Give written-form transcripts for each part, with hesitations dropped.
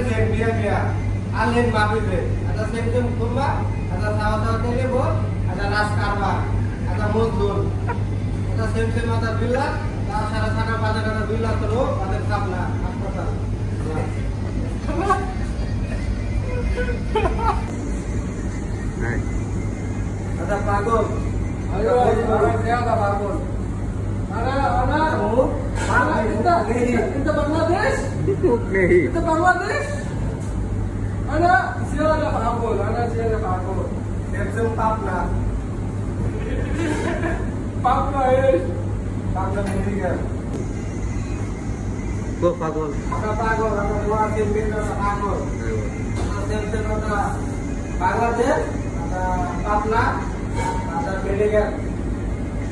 same dia. Alien mabit. Ada same kumba, ada sawa-sawa telebo, ada raskarba, ada muzdur. Ada same ada villa, ada sana-sana pada ada villa terus, ada kabla, hospital. Ada pagod. Ayo, dia ada pagod. Ada. Mana kita? Kita Bangladesh? नहीं kita Bangladesh? Ada siapa ada pagod? Ada siapa pagod? Samsung Papna. Papna es. Papna medical. वो पागल Ada pagod, ada luar sini ada pagod. Ada Samsung ada Bangladesh, ada Papna, ada medical.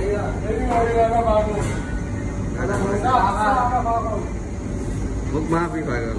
Iya. Ini ada pagod. Ada Ada pagod. वो माँ भी पागल